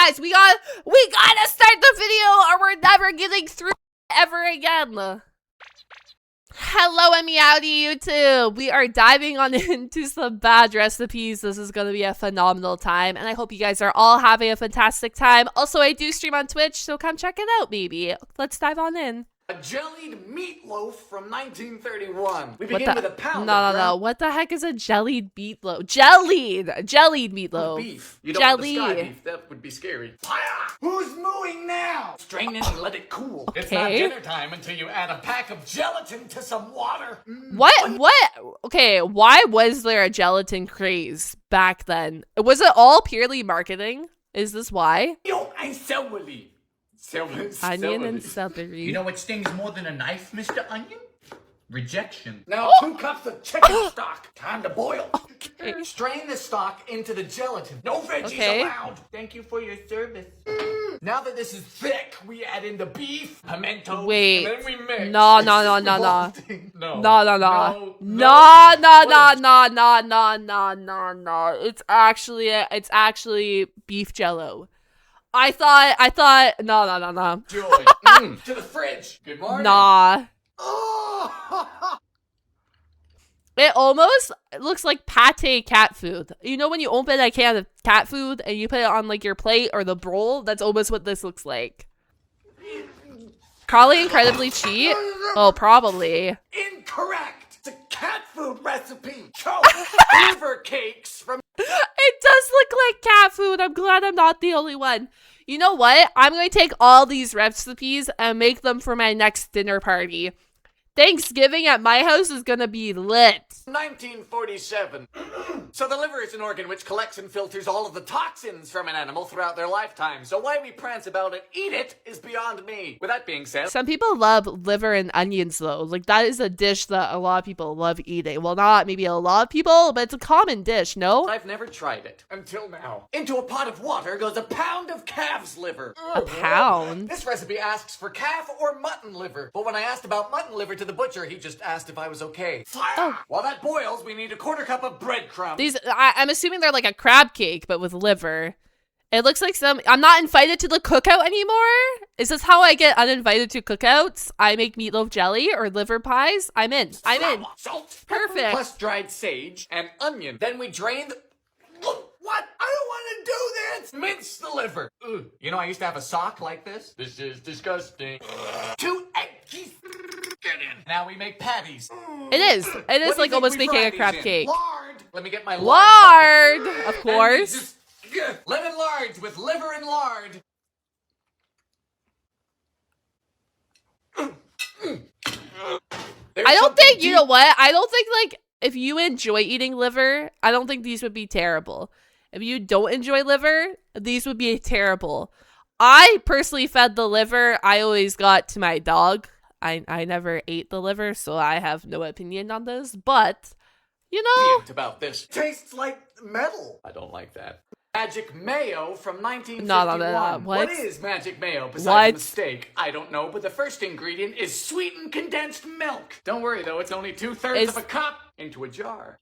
guys, we gotta start the video or we're never getting through ever again. Hello and meowdy YouTube. We are diving on into some bad recipes. This is going to be a phenomenal time and I hope you guys are all having a fantastic time. Also, I do stream on Twitch, so come check it out maybe. Let's dive on in. A jellied meatloaf from 1931. We begin with a pound No. What the heck is a jellied meatloaf? Jellied meatloaf. Beef. You don't want the sky beef. That would be scary. Who's mooing now? Strain it and let it cool. Okay. It's not dinner time until you add a pack of gelatin to some water. What? Okay, why was there a gelatin craze back then? Was it all purely marketing? Is this why? Yo, I'm celery. Onion and celery. You know what stings more than a knife, Mr. Onion? Rejection. Now 2 cups of chicken stock. Time to boil. Okay. Strain the stock into the gelatin. No veggies allowed. Thank you for your service. Now that this is thick, we add in the beef, pimento, Wait. and then we mix. No. It's actually beef jello. I thought no. Joy. To the fridge. Good morning. Nah. Oh. It almost looks like pate cat food. You know when you open a can of cat food and you put it on like your plate or the bowl? That's almost what this looks like. Probably incredibly cheap. Oh, probably. Incorrect. It's a cat food recipe. Liver cakes from. It does look like cat food. I'm glad I'm not the only one. You know what? I'm going to take all these recipes and make them for my next dinner party. Thanksgiving at my house is going to be lit. 1947. So the liver is an organ which collects and filters all of the toxins from an animal throughout their lifetime. So why we prance about it, eat it, is beyond me. With that being said, some people love liver and onions though. Like that is a dish that a lot of people love eating. Well, not maybe a lot of people, but it's a common dish, no? I've never tried it. Until now. Into a pot of water goes a pound of calf's liver. A pound? This recipe asks for calf or mutton liver. But when I asked about mutton liver to the butcher, he just asked if I was okay. Oh. While that boils, we need a 1/4 cup of breadcrumbs. I'm assuming they're like a crab cake, but with liver. It looks like I'm not invited to the cookout anymore? Is this how I get uninvited to cookouts? I make meatloaf jelly or liver pies? I'm in. Salt, Perfect. Plus dried sage and onion. Then we drain the... What? I don't want to do this! Mince the liver. Ugh. You know, I used to have a sock like this. This is disgusting. 2 eggs. Get in. Now we make patties. It is like almost making a crab cake. Lard. Let me get my lard, of course. Lemon lards with liver and lard. I don't think, you know what? I don't think, like, if you enjoy eating liver, I don't think these would be terrible. If you don't enjoy liver, these would be terrible. I personally fed the liver. I always got to my dog. I never ate the liver, so I have no opinion on this. But, you know. About this. Tastes like metal. I don't like that. Magic mayo from 1951. No. What is magic mayo besides a mistake? I don't know, but the first ingredient is sweetened condensed milk. Don't worry though, it's only 2/3 of a cup into a jar.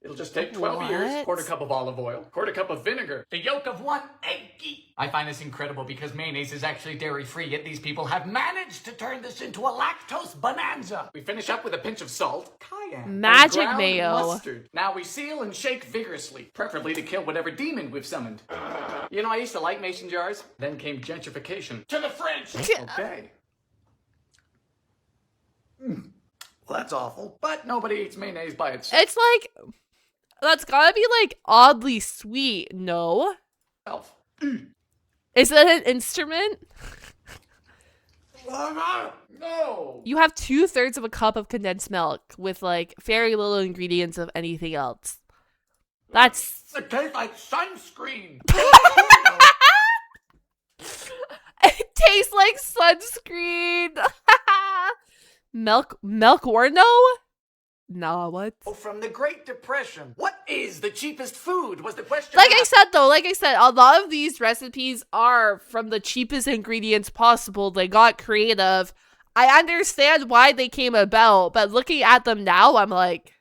It'll just take 12 years, 1/4 cup of olive oil, 1/4 cup of vinegar, the yolk of 1 egg. I find this incredible because mayonnaise is actually dairy-free, yet these people have managed to turn this into a lactose bonanza. We finish up with a pinch of salt, cayenne, magic and ground mayo. mustard. Now we seal and shake vigorously, preferably to kill whatever demon we've summoned. You know, I used to like mason jars. Then came gentrification. To the fridge! Okay. Well, that's awful. But nobody eats mayonnaise by itself. It's like... That's gotta be, like, oddly sweet, no? Is it an instrument? No! You have 2/3 of a cup of condensed milk with, like, very little ingredients of anything else. That's... It tastes like sunscreen! It tastes like sunscreen! Milk Orno? Nah, what? Oh, from the Great Depression. What is the cheapest food was the question. Like I said, a lot of these recipes are from the cheapest ingredients possible. They got creative. I understand why they came about, but looking at them now, I'm like,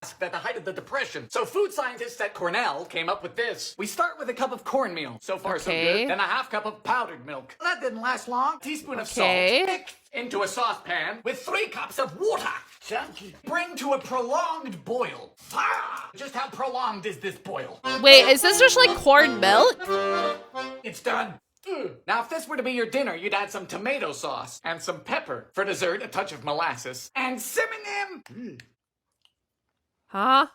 at the height of the Depression. So food scientists at Cornell came up with this. We start with a cup of cornmeal. So far, so good. Then a half cup of powdered milk. That didn't last long. Teaspoon of salt. Mix into a saucepan with 3 cups of water. Bring to a prolonged boil. Just how prolonged is this boil? Wait, is this just like corn milk? It's done. Now, if this were to be your dinner, you'd add some tomato sauce and some pepper. For dessert, a touch of molasses. And simming them. Huh?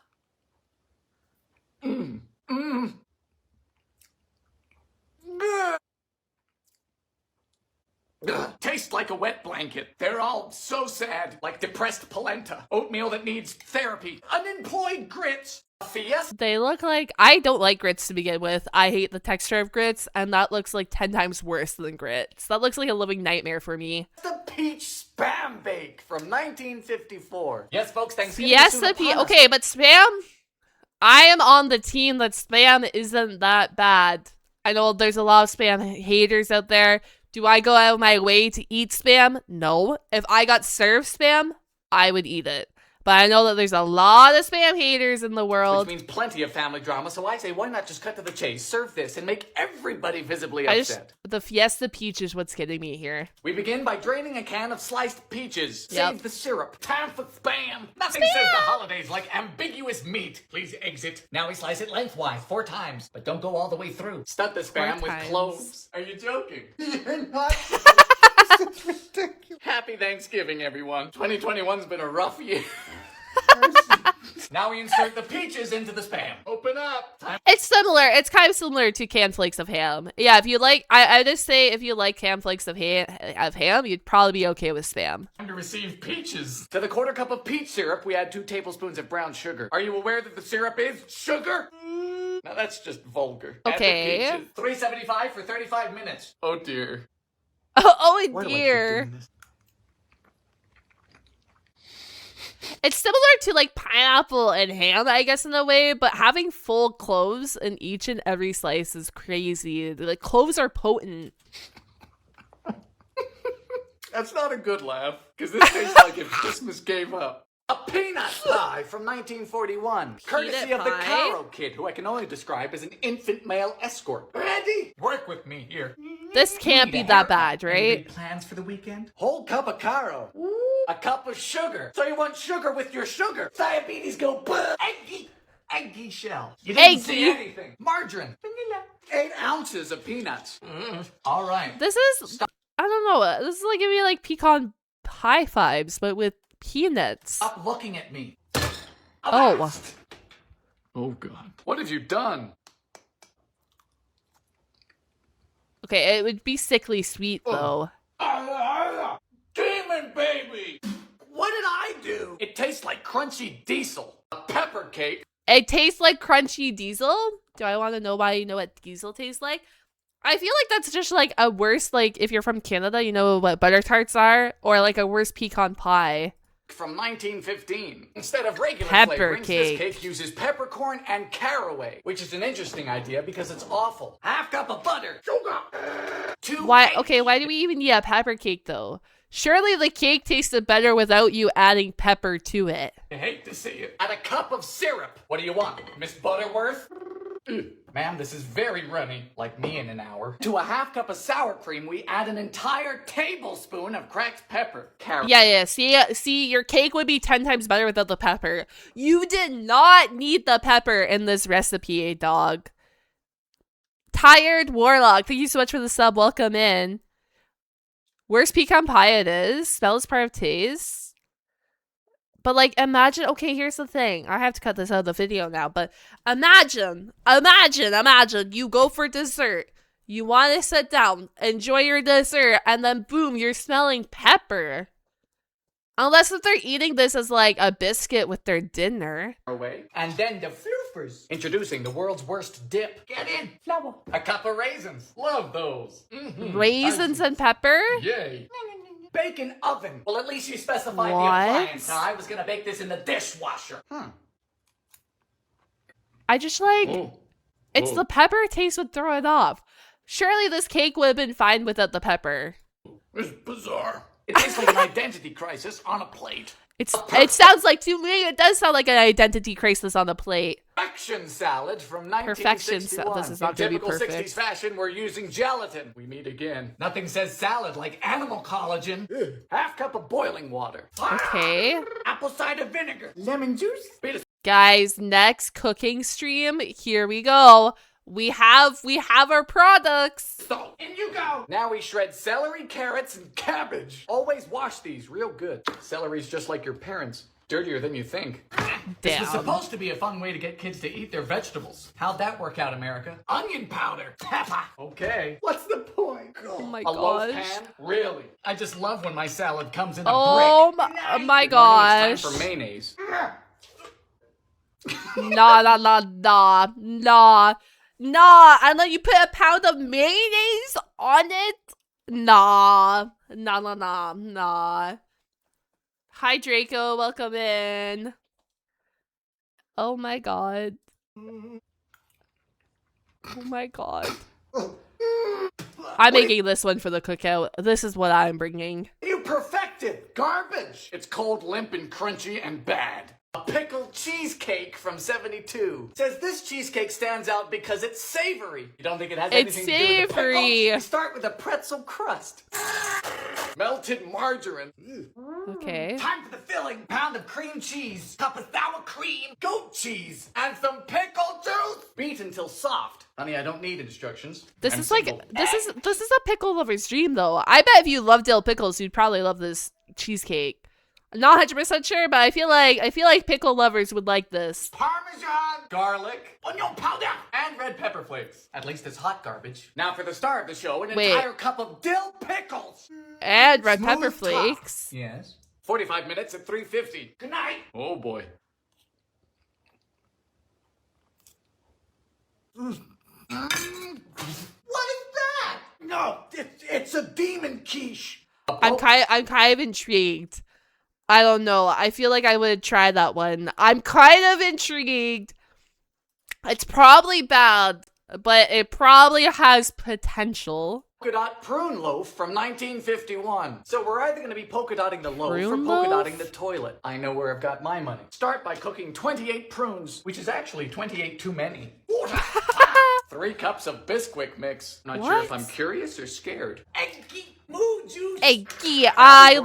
Tastes like a wet blanket. They're all so sad, like depressed polenta, oatmeal that needs therapy, unemployed grits, a fiesta. They look like, I don't like grits to begin with. I hate the texture of grits, and that looks like 10 times worse than grits. That looks like a living nightmare for me. The peach spam bake from 1954. Yes, folks, Thanksgiving. Yes, okay, but spam, I am on the team that spam isn't that bad. I know there's a lot of spam haters out there. Do I go out of my way to eat spam? No. If I got served spam, I would eat it. But I know that there's a lot of spam haters in the world. Which means plenty of family drama, so I say why not just cut to the chase, serve this, and make everybody visibly upset. The Fiesta peach is what's getting me here. We begin by draining a can of sliced peaches. Yep. Save the syrup. Time for spam. Nothing says the holidays like ambiguous meat. Please exit. Now we slice it lengthwise 4 times, but don't go all the way through. Stud the spam with cloves. Are you joking? You're not. This is ridiculous. Happy Thanksgiving, everyone. 2021's been a rough year. Now we insert the peaches into the spam. Open up. It's similar. It's kind of similar to canned flakes of ham. Yeah, if you like, I just say if you like canned flakes of ham, you'd probably be okay with spam. Time to receive peaches. To the 1/4 cup of peach syrup, we add 2 tablespoons of brown sugar. Are you aware that the syrup is sugar? Now that's just vulgar. Okay. Add the peaches. $3.75 for 35 minutes. Oh dear. Oh dear. It's similar to like pineapple and ham, I guess, in a way, but having full cloves in each and every slice is crazy. The cloves are potent. That's not a good laugh, because this tastes like if Christmas gave up. A peanut pie from 1941, courtesy of the Caro Kid, who I can only describe as an infant male escort. Ready? Work with me here. This can't be that bad, right? Any big plans for the weekend? Whole cup of Caro. A cup of sugar. So you want sugar with your sugar. Diabetes go buh. Eggy shell. You didn't see anything. Margarine. Vanilla. 8 ounces of peanuts. All right. This is, I don't know, this is like giving me like pecan pie vibes, but with peanuts. Stop looking at me. Oh. Oh God. What have you done? Okay, it would be sickly sweet though. Demon baby! What did I do? It tastes like crunchy diesel. A pepper cake. It tastes like crunchy diesel? Do I want to know why you know what diesel tastes like? I feel like that's just like a worse, like if you're from Canada, you know what butter tarts are? Or like a worse pecan pie. From 1915. Instead of regular Pepper flavorings, cake. this cake uses peppercorn and caraway, which is an interesting idea because it's awful. Half cup of butter. Sugar. 2 Why? eggs. Okay, why do we even need a pepper cake though? Surely the cake tasted better without you adding pepper to it. I hate to see it. Add a cup of syrup. What do you want, Miss Butterworth? Ma'am, this is very runny, like me in an hour. To a half cup of sour cream, we add an entire tablespoon of cracked pepper. Yeah. See, your cake would be 10 times better without the pepper. You did not need the pepper in this recipe, dog. Tired Warlock, thank you so much for the sub. Welcome in. Worst pecan pie it is. Smell is part of taste. But like, imagine, okay, here's the thing. I have to cut this out of the video now, but imagine, you go for dessert. You want to sit down, enjoy your dessert, and then boom, you're smelling pepper. Unless if they're eating this as like a biscuit with their dinner. Away. And then the floofers. Introducing the world's worst dip. Get in. Flour. A cup of raisins. Love those. Raisins and pepper? Yay. Bacon oven. Well, at least you specified the What? appliance. Now, I was gonna bake this in the dishwasher. I just like, it's the pepper taste would throw it off. Surely this cake would have been fine without the pepper. It's bizarre. It tastes like an identity crisis on a plate. It sounds like, to me, it does sound like an identity crisis on the plate. Perfection salad from 1961. Perfection. This is not going to be perfect. In typical 60s fashion, we're using gelatin. We meet again. Nothing says salad like animal collagen. Half cup of boiling water. Okay. Apple cider vinegar. Lemon juice. Guys, next cooking stream. Here we go. We have our products. So, in you go. Now we shred celery, carrots, and cabbage. Always wash these real good. Celery's just like your parents. Dirtier than you think. This Damn. was supposed to be a fun way to get kids to eat their vegetables. How'd that work out, America? Onion powder. Pepper. Okay. What's the point? Oh my A loaf gosh. pan? Really? I just love when my salad comes in a Oh brick. my It's gosh. time for mayonnaise. Nah. And then you put a pound of mayonnaise on it? Nah. Hi, Draco. Welcome in. Oh my god. Oh my god. I'm making this one for the cookout. This is what I'm bringing. You perfected garbage. It's cold, limp, and crunchy and bad. A pickled cheesecake from 72. Says this cheesecake stands out because it's savory. You don't think it has It's anything to do with the savory. pickles? We start with a pretzel crust. Melted margarine. Okay. Time for the filling. Pound of cream cheese. Cup of sour cream. Goat cheese. And some pickle juice. Beat until soft. Honey, I don't need instructions. This I'm is like single. this is a pickle lover's dream though. I bet if you love dill pickles, you'd probably love this cheesecake. I'm not 100% sure, but I feel like pickle lovers would like this. Parmesan, garlic, Onion powder. and red pepper flakes. At least it's hot garbage. Now for the star of the show, an Wait. entire cup of dill pickles. And red Smooth pepper top. flakes. Yes. 45 minutes at 350. Good night. Oh boy. What is that? No, it's a demon quiche. I'm kind of intrigued. I don't know. I feel like I would try that one. I'm kind of intrigued. It's probably bad, but it probably has potential. Polka dot prune loaf from 1951. So we're either going to be polka dotting the loaf or Prune polka loaf? dotting the toilet. I know where I've got my money. Start by cooking 28 prunes, Which is actually 28 too many. 3 cups of Bisquick mix. Not What? sure if I'm curious or scared. Eggy moo juice. Eggy. I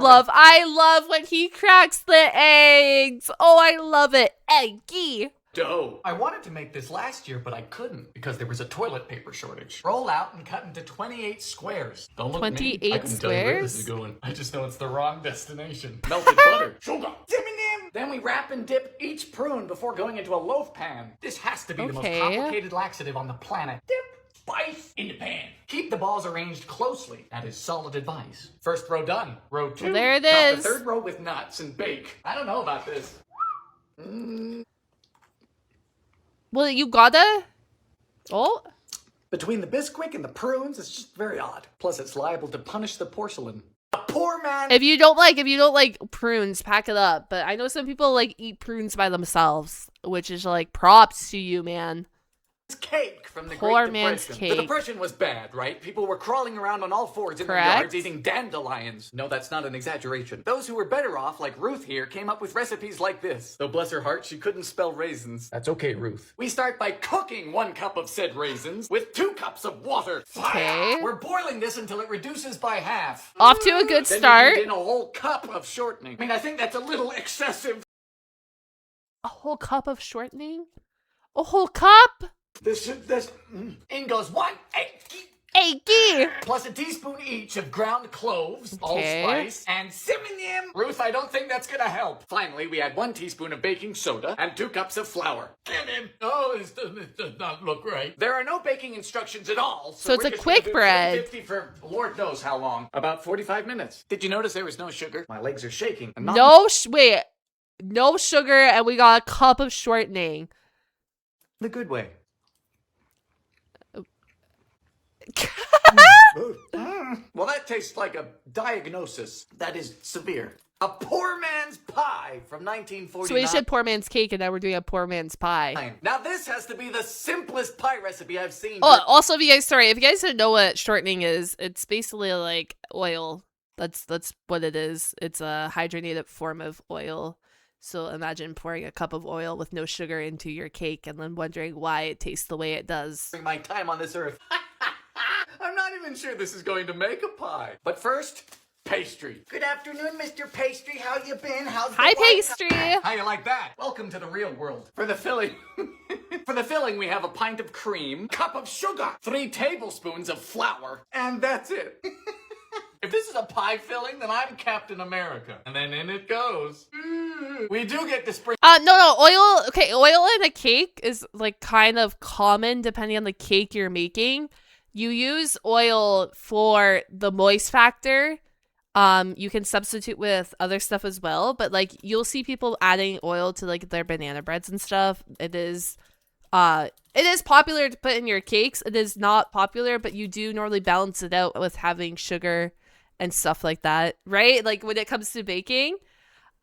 love when he cracks the eggs. Oh, I love it. Eggy. Dough. I wanted to make this last year, but I couldn't because there was a toilet paper shortage. Roll out and cut into 28 squares. Don't look at me. 28 I couldn't tell you where this squares? is going. I just know it's the wrong destination. Melted butter. Sugar. Dim. Then we wrap and dip each prune before going into a loaf pan. This has to be the most Okay. complicated laxative on the planet. Dip, spice, in the pan. Keep the balls arranged closely. That is solid advice. First row done. Row 2. Well, there it Top the is. third row with nuts and bake. I don't know about this. Well, you gotta. Oh. Between the Bisquick and the prunes, it's just very odd. Plus, it's liable to punish the porcelain. A poor man. If you don't like prunes, pack it up. But I know some people like eat prunes by themselves, which is like props to you, man. Cake from the Poor Great man's Depression. cake. The Depression was bad, right? People were crawling around on all fours in their Correct. yards eating dandelions. No, that's not an exaggeration. Those who were better off, like Ruth here, came up with recipes like this. Though bless her heart, she couldn't spell raisins. That's okay, Ruth. We start by cooking 1 cup of said raisins with 2 cups of water. Okay. We're boiling this until it reduces by half. Off to a good Then start. you put in a whole cup of shortening. I mean, I think that's a little excessive. A whole cup of shortening? A whole cup? In goes 1 egg. Eggy. Plus a teaspoon each of ground cloves, Okay. allspice, and cinnamon. Ruth, I don't think that's gonna help. Finally, we add 1 teaspoon of baking soda and 2 cups of flour. Oh, this does not look right. There are no baking instructions at all. So it's we're a just gonna quick do bread. 350 for Lord knows how long. About 45 minutes. Did you notice there was no sugar? My legs are shaking. And not Wait. No sugar, and we got a cup of shortening. the good way. Well, that tastes like a diagnosis that is severe. A poor man's pie from 1949. So we said poor man's cake, and now we're doing a poor man's pie. Now this has to be the simplest pie recipe I've seen. Oh, also, if you guys don't know what shortening is, it's basically like oil, That's what it is. It's a hydrogenated form of oil. So imagine pouring a cup of oil with no sugar into your cake and then wondering why it tastes the way it does. My time on this earth. I'm not even sure this is going to make a pie. But first, pastry. Good afternoon, Mr. Pastry. How you been? How's Hi, Pastry. How you like that? Welcome to the real world. For the filling, we have a pint of cream, cup of sugar, 3 tablespoons of flour, and that's it. If this is a pie filling, then I'm Captain America. And then in it goes. We do get to spring. No, oil. Okay, oil in a cake is like kind of common depending on the cake you're making. You use oil for the moist factor. You can substitute with other stuff as well, but like you'll see people adding oil to like their banana breads and stuff. It is popular to put in your cakes. It is not popular, but you do normally balance it out with having sugar and stuff like that, right? Like when it comes to baking.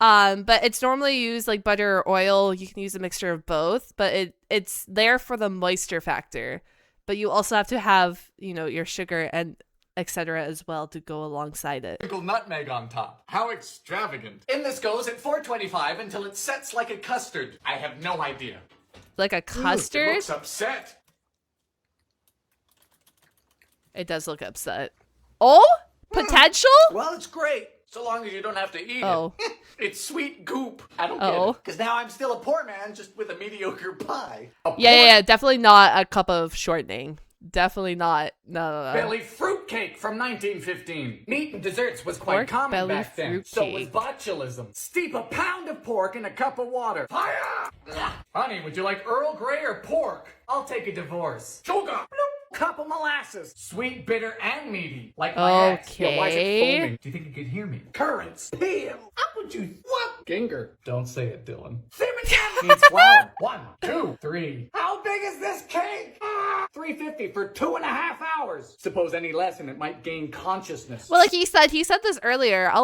But it's normally used like butter or oil. You can use a mixture of both, but it's there for the moisture factor. But you also have to have, your sugar and etc. as well to go alongside it. Sprinkle nutmeg on top. How extravagant. In this goes at 425 until it sets like a custard. I have no idea. Like a custard? It looks upset. It does look upset. Oh? Potential? Well, it's great. So long as you don't have to eat Oh. it. It's sweet goop. I don't get it. Because now I'm still a poor man just with a mediocre pie. Yeah. Definitely not a cup of shortening. Definitely not. No. Belly fruitcake from 1915. Meat and desserts was quite Pork common belly back then. fruit So was cake. botulism. Steep a pound of pork in a cup of water. Fire! Honey, would you like Earl Grey or pork? I'll take a divorce. Sugar! Cup of molasses. Sweet, bitter, and meaty. Like my ex. Okay. Yeah, why is it foaming? Do you think you could hear me? Currants. Peel. Apple juice. What? Ginger. Don't say it, Dylan. Needs flour. 1, 2, 3. How big is this cake? $3.50 for 2.5 hours. Suppose any less and it might gain consciousness. Well, like he said this earlier. Not a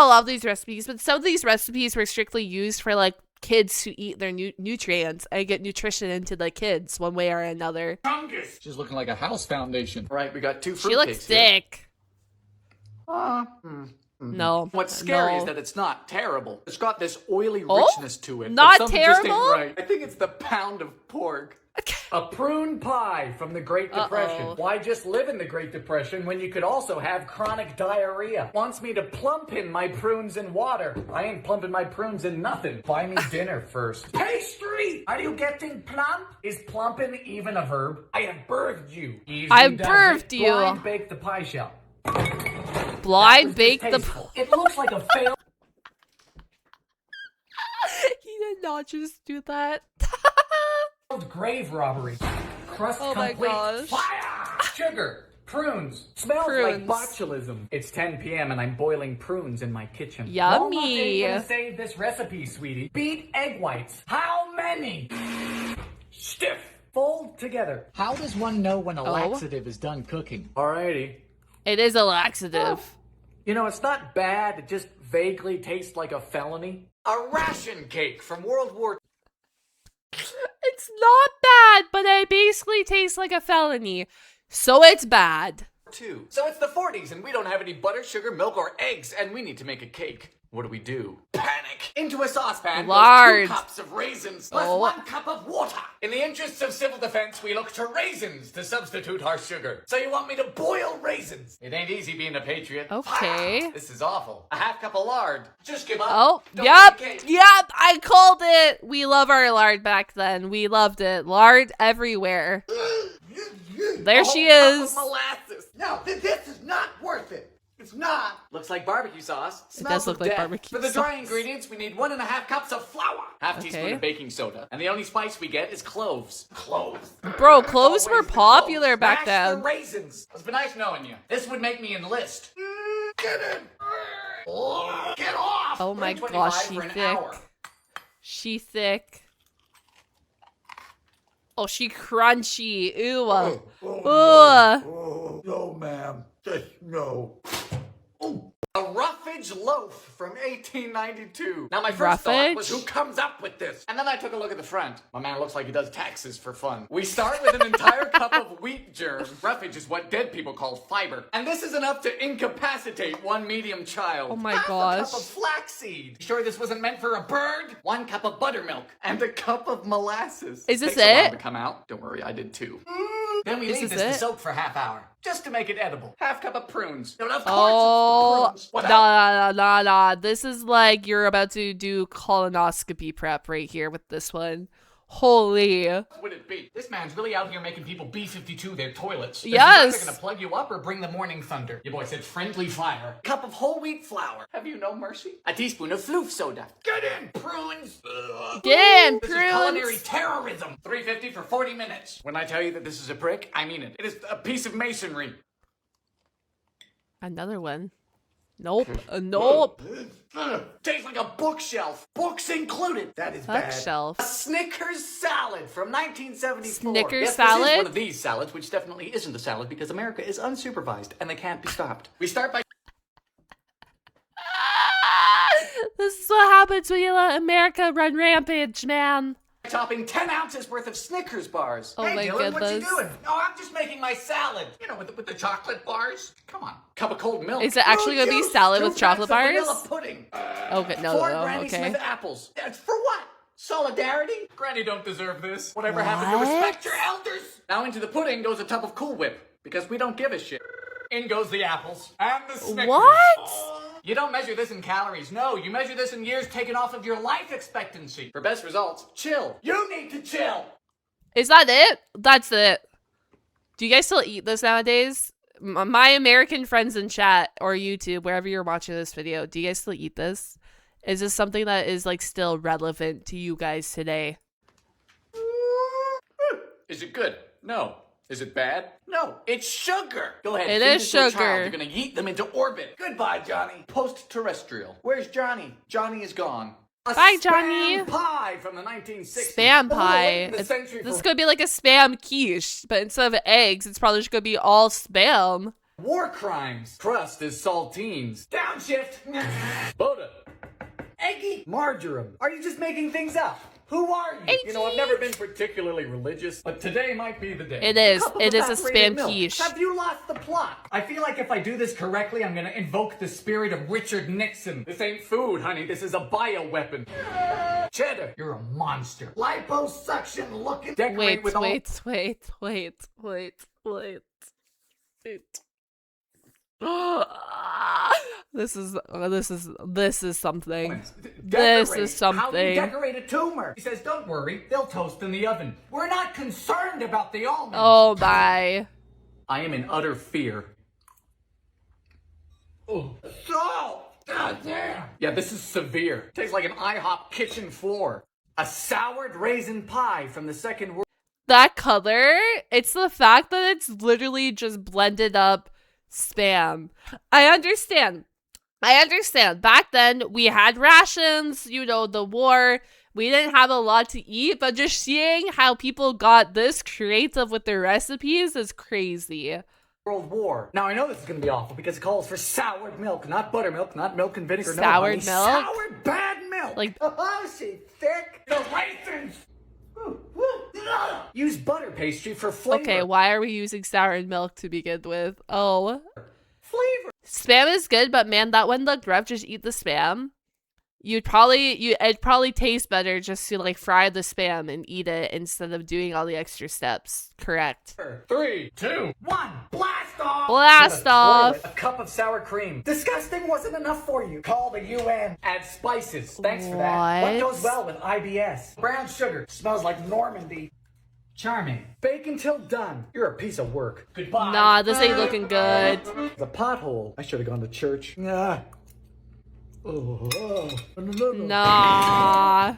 lot of these recipes, but some of these recipes were strictly used for like kids to eat their nutrients and get nutrition into the kids one way or another. Fungus. She's looking like a house foundation. Right, we got 2 fruit She looks cakes here. thick. No. What's scary no. is that it's not terrible. It's got this oily Oh? richness to it. Not but something just ain't terrible? right. I think it's the pound of pork. A prune pie from the Great Depression. Why just live in the Great Depression when you could also have chronic diarrhea? Wants me to plump in my prunes in water. I ain't plumping my prunes in nothing. Buy me dinner first. Pastry! Are you getting plump? Is plumping even a verb? I have birthed you. Easy I've does birthed it. you. Blind bake the pie shell. Blind bake the. Distasteful. It looks like a failed He did not just do that. grave robbery. Crust Oh my complete. gosh. Fire! Sugar. Prunes. Smells like Prunes. botulism. It's 10 p.m. and I'm boiling prunes in my kitchen. Yummy. Walnuts ain't gonna save this recipe, sweetie. Beat egg whites. How many? Stiff. Fold together. How does one know when a laxative is done cooking? Alrighty. It is a laxative. You know, it's not bad. It just vaguely tastes like a felony. A ration cake from World War It's not bad, but it basically tastes like a felony. So it's bad. II. So it's the 40s and we don't have any butter, sugar, milk, or eggs, and we need to make a cake. What do? Panic. Into a saucepan goes Lard. 2 cups of raisins plus Oh. 1 cup of water. In the interests of civil defense, we look to raisins to substitute our sugar. So you want me to boil raisins? It ain't easy being a patriot. Okay. This is awful. A half cup of lard. Just give up. Oh, Don't yep, make a cake. yep, I called it. We love our lard back then. We loved it. Lard everywhere. There she A whole cup is. of molasses. No, this is not worth it. It's not. Looks like barbecue sauce. It Smells does look of like death. barbecue For the dry sauce. ingredients, we need 1.5 cups of flour, half teaspoon Okay. of baking soda, and the only spice we get is cloves. Cloves. Bro, cloves were Always the popular cloves. back Smash then. the raisins. It's been nice knowing you. This would make me enlist. Get in. Get off. Oh my 325 gosh, she for an thick. hour. She thick. Oh, she crunchy. Ooh. Ooh. Oh, no, ma'am. Just no. Ooh. A roughage loaf from 1892. Now my first thought was, who comes up with this? And then I took a look at the front. My man looks like he does taxes for fun. We start with an entire cup of wheat germ. Roughage is what dead people call fiber. And this is enough to incapacitate one medium child. Oh my Half gosh. a cup of flaxseed. You sure this wasn't meant for a bird? 1 cup of buttermilk. And a cup of molasses. Is this Takes a while it? to come out. Don't worry, I did too. Then we leave this this it? to soak for half hour. Just to make it edible. Half cup of prunes. And of course Oh, it's the prunes. What else? nah. This is like you're about to do colonoscopy prep right here with this one. Holy. What would it be? This man's really out here making people B-52 their toilets. Yes. They're gonna plug you up or bring the morning thunder. Your boy said friendly fire. Cup of whole wheat flour. Have you no mercy? A teaspoon of floof soda. Get in, prunes. Get in, This is culinary prunes. terrorism. $3.50 for 40 minutes. When I tell you that this is a brick, I mean it. It is a piece of masonry. Another one. Nope. Nope. Tastes like a bookshelf. Books included. That is bad. Bookshelf. A Snickers salad from 1974. Snickers This salad? is one of these salads, which definitely isn't a salad because America is unsupervised and they can't be stopped. We start by This is what happens when you let America run rampage, man. topping 10 ounces worth of Snickers bars. Oh hey, my Dylan, what you goodness. doing? Oh, I'm just making my salad. You know, with the chocolate bars. Come on. Cup of cold milk. Is it actually Fruit gonna be juice, salad 2 with chocolate packs of bars? vanilla pudding. Okay, no, 4 no, Granny okay. Smith apples. For what? Solidarity? Granny don't deserve this. Whatever happened to What? respect your elders? Now into the pudding goes a tub of Cool Whip, because we don't give a shit. In goes the apples. And the Snickers. What? You don't measure this in calories. No, you measure this in years taken off of your life expectancy. For best results, chill. You need to chill. Is that it? That's it. Do you guys still eat this nowadays? My American friends in chat or YouTube, wherever you're watching this video, do you guys still eat this? Is this something that is like still relevant to you guys today? Is it good? No. Is it bad? No. It's sugar. Go ahead. It feed is to a child. sugar. You're gonna yeet them into orbit. Goodbye, Johnny. Post-terrestrial. Where's Johnny? Johnny is gone. A Bye, Johnny. Spam pie from the 1960s. Spam Oh, pie. late in the century This for could be like a spam quiche, but instead of eggs, it's probably just gonna be all spam. war crimes. Crust is saltines. Downshift. Boda. Eggy. Marjoram. Are you just making things up? Who are you? You know, I've never been particularly religious, but today might be the day. It is. Cup of It is a evaporated spam milk. quiche. Have you lost the plot? I feel like if I do this correctly, I'm gonna invoke the spirit of Richard Nixon. This ain't food, honey. This is a bioweapon. Cheddar, you're a monster. Liposuction looking. Decorate with all... Wait. This is something. This is something. How do you decorate a tumor? He says, don't worry, they'll toast in the oven. We're not concerned about the almonds. Oh my. I am in utter fear. Oh, salt! God damn! Yeah, this is severe. Tastes like an IHOP kitchen floor. A soured raisin pie from the Second World. That color, it's the fact that it's literally just blended up spam. I understand. Back then, we had rations, you know, the war. We didn't have a lot to eat, but just seeing how people got this creative with their recipes is crazy. World War. Now I know this is gonna be awful because it calls for soured milk, not buttermilk, not milk and vinegar. Soured no, honey. milk? Soured bad milk. Like- oh, she's thick. The raisins. Use butter pastry for flavor. Okay, why are we using sour milk to begin with? Oh. Flavor. Spam is good, but man, that one looked rough. Just eat the spam. It'd probably taste better just to like fry the spam and eat it instead of doing all the extra steps. Correct. 3, 2, 1. Blast off. Blast off. A cup of sour cream. Disgusting wasn't enough for you. Call the UN. Add spices. Thanks for that. What goes well with IBS? Brown sugar. Smells like Normandy. Charming. Bake until done. You're a piece of work. Goodbye. Nah, this ain't looking good. The pothole. I should have gone to church. Nah. Nah.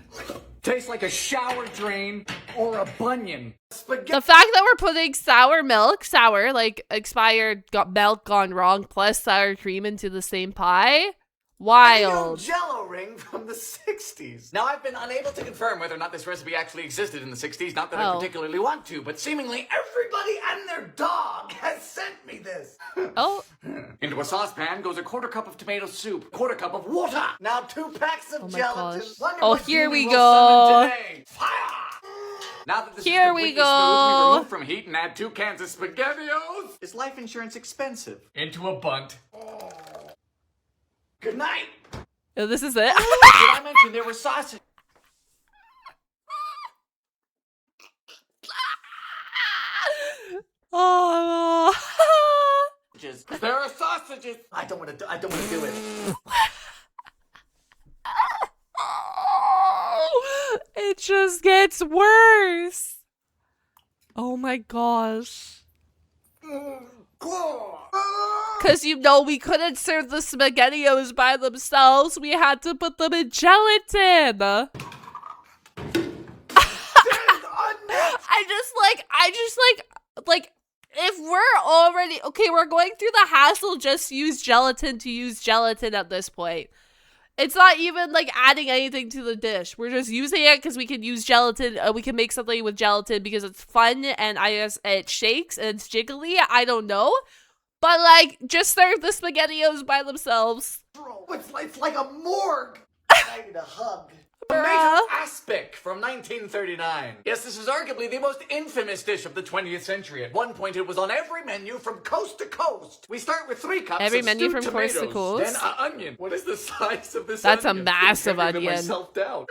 Tastes like a shower drain or a bunion. Spaghetti. The fact that we're putting sour, like expired milk gone wrong, plus sour cream into the same pie. Wild. A Jell-O ring from the 60s. Now, I've been unable to confirm whether or not this recipe actually existed in the 60s. Not that I particularly want to, but seemingly everybody and their dog has sent me this. Oh. Into a saucepan goes a quarter cup of tomato soup, quarter cup of water. Now 2 packs of gelatin. Oh, here we go. Fire! Now that this Here is we completely go. smooth, we remove from heat and add 2 cans of SpaghettiOs. Is life insurance expensive? Into a bunt. Good night. Oh, this is it. Did I mention there were sausages? Oh. There are sausages. I don't want to do it. It just gets worse. Oh my gosh. Because you know we couldn't serve the SpaghettiOs by themselves. We had to put them in gelatin. I just like if we're already okay, we're going through the hassle just to use gelatin at this point. It's not even like adding anything to the dish. We're just using it because we can use gelatin. We can make something with gelatin because it's fun and I guess it shakes and it's jiggly. I don't know. But like, just serve the SpaghettiOs by themselves. It's like a morgue. I need a hug. Tomato aspic from 1939. Yes, this is arguably the most infamous dish of the 20th century. At one point, it was on every menu from coast to coast. We start with 3 cups Every of menu stewed from tomatoes, coast to coast? then an onion. What is the size of this That's onion? a massive I'm onion. myself down.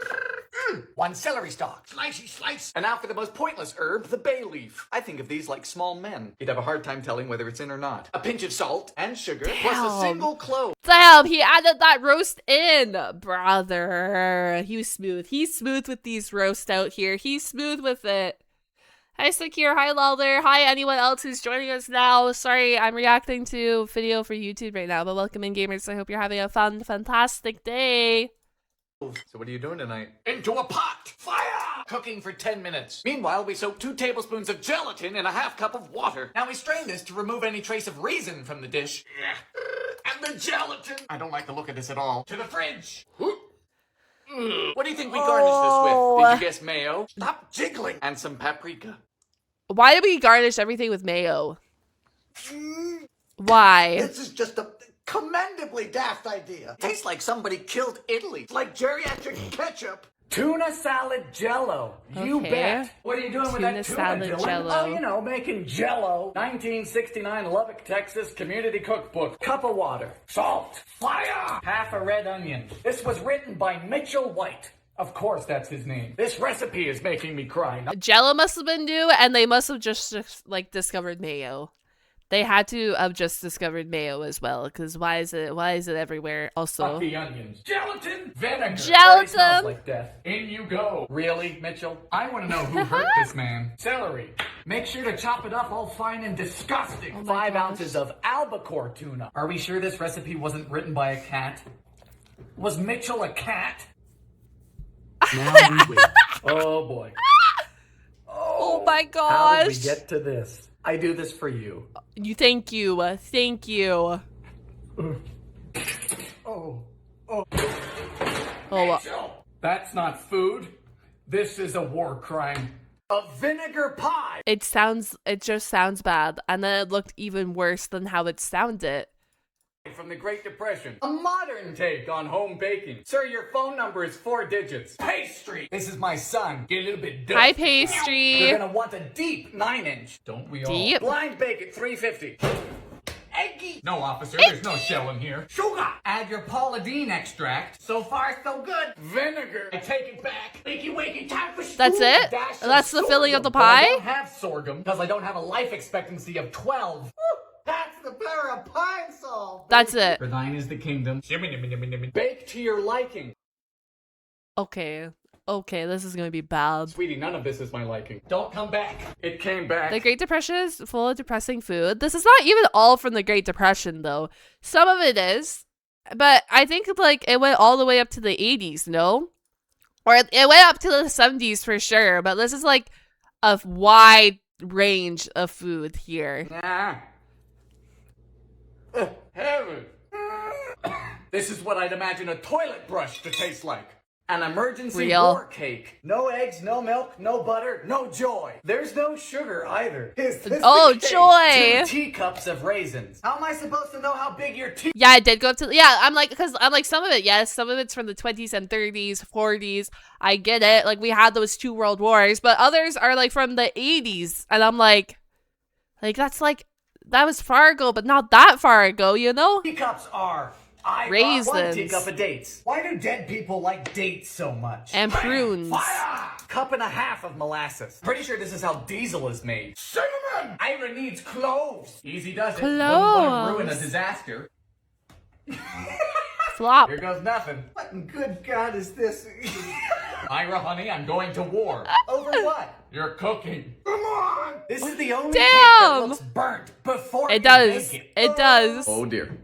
1 celery stalk. Slicey slice. And now for the most pointless herb, the bay leaf. I think of these like small men. You'd have a hard time telling whether it's in or not. A pinch of salt and sugar, plus a single clove. Damn, he added that roast in, brother. He was smooth. He's smooth with these roasts out here. He's smooth with it. Hi, Secure. Hi, Lawler. Hi, anyone else who's joining us now. Sorry, I'm reacting to a video for YouTube right now, but welcome in, gamers. I hope you're having a fun, fantastic day. So what are you doing tonight? Into a pot! Fire! Cooking for 10 minutes. Meanwhile, we soak 2 tablespoons of gelatin in a half cup of water. Now we strain this to remove any trace of resin from the dish. And the gelatin! I don't like the look of this at all. To the fridge! What do you think we garnish this with? Did you guess mayo? Stop jiggling! And some paprika. Why do we garnish everything with mayo? Why? This is just a commendably daft idea. Tastes like somebody killed Italy. It's like geriatric ketchup. Tuna salad Jell-O. You Okay. bet. What are you doing with that Tuna tuna, salad Dylan? Jell-O. Oh, you know, making Jell-O. 1969 Lubbock, Texas Community Cookbook. Cup of water. Salt. Fire. Half a red onion. This was written by Mitchell White. Of course, that's his name. This recipe is making me cry. Jello must have been new, and they must have just like discovered mayo. They had to have just discovered mayo as well, because why is it everywhere? Also, Fuck the onions. Gelatin, vinegar. Gelatin. Already smells like death. In you go. Really, Mitchell? I want to know who hurt this man. Celery. Make sure to chop it up all fine and disgusting. Oh 5 gosh. ounces of albacore tuna. Are we sure this recipe wasn't written by a cat? Was Mitchell a cat? Now we wait. Oh boy. oh my How did we gosh! get to this? I do this for you. Thank you. Oh. Oh, Mitchell! That's not food. This is a war crime. A vinegar pie! it just sounds bad, and then it looked even worse than how it sounded. From the Great Depression. A modern take on home baking. Sir, your phone number is 4 digits. Pastry! This is my son. Get a little bit dusty. Hi, pastry. You're gonna want a deep 9-inch. Don't we all? Deep? Blind bake at 350. Eggy! No, officer, there's no shell in here. Sugar! Add your Pauladine extract. So far, so good. Vinegar. I take it back. Wakey, wakey, time for That's school. it? Dash of That's the filling of the sorghum. But I pie? don't have sorghum because I don't have a life expectancy of 12. That's the power of pine salt. That's it. For thine is the kingdom. Bake to your liking. Okay, this is gonna be bad. Sweetie, none of this is my liking. Don't come back. It came back. The Great Depression is full of depressing food. This is not even all from the Great Depression, though. Some of it is, but I think like it went all the way up to the 80s, no? Or it went up to the 70s for sure, but this is like a wide range of food here. Nah. Heaven. This is what I'd imagine a toilet brush to taste like. An emergency Real. war cake. No eggs, no milk, no butter, no joy. There's no sugar either. Is this Oh, the cake? joy. 2 teacups of raisins. How am I supposed to know how big your tea? Yeah, it did go up to, yeah, I'm like, because I'm like, some of it, yes, some of it's from the 20s and 30s, 40s. I get it. Like, we had those 2 world wars, but others are like from the 80s. And I'm like, that's like, that was far ago, but not that far ago, you know? Teacups are. I got Raisins. 1 teacup of dates. Why do dead people like dates so much? And Bam! prunes. Fire! Cup and a half of molasses. Pretty sure this is how diesel is made. Cinnamon! Ira needs cloves. Easy does it. Wouldn't want to ruin a disaster. Flop. Here goes nothing. What in good God is this? Ira, honey, I'm going to war. Over what? Your cooking. Come on! This is the only cake that Damn. looks burnt before It you does. bake It does. Oh dear.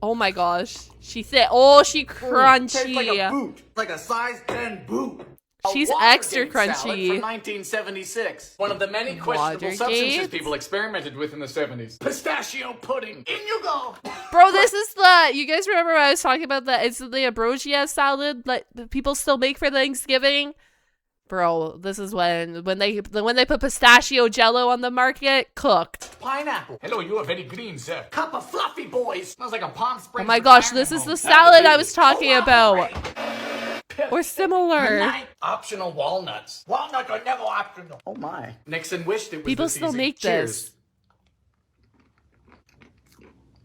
Oh my gosh. She said, oh, she Tastes crunchy. like a boot. Like a size 10 boot. She's A Watergate extra salad crunchy. from 1976. One of the many questionable substances Watergate? people experimented with in the 70s. Pistachio pudding. In you go. Bro, this is the, you guys remember when I was talking about that? It's the ambrosia salad that people still make for Thanksgiving? Bro, this is when they put pistachio jello on the market, cooked. Pineapple. Hello, you are very green, sir. Cup of fluffy boys. Smells like a Palm Springs. Oh my gosh, this is the salad I was talking about. Cooperate. Or similar. Night. Optional walnuts. Walnuts are never optional. Oh my. Nixon wished it was People this still easy. make Cheers.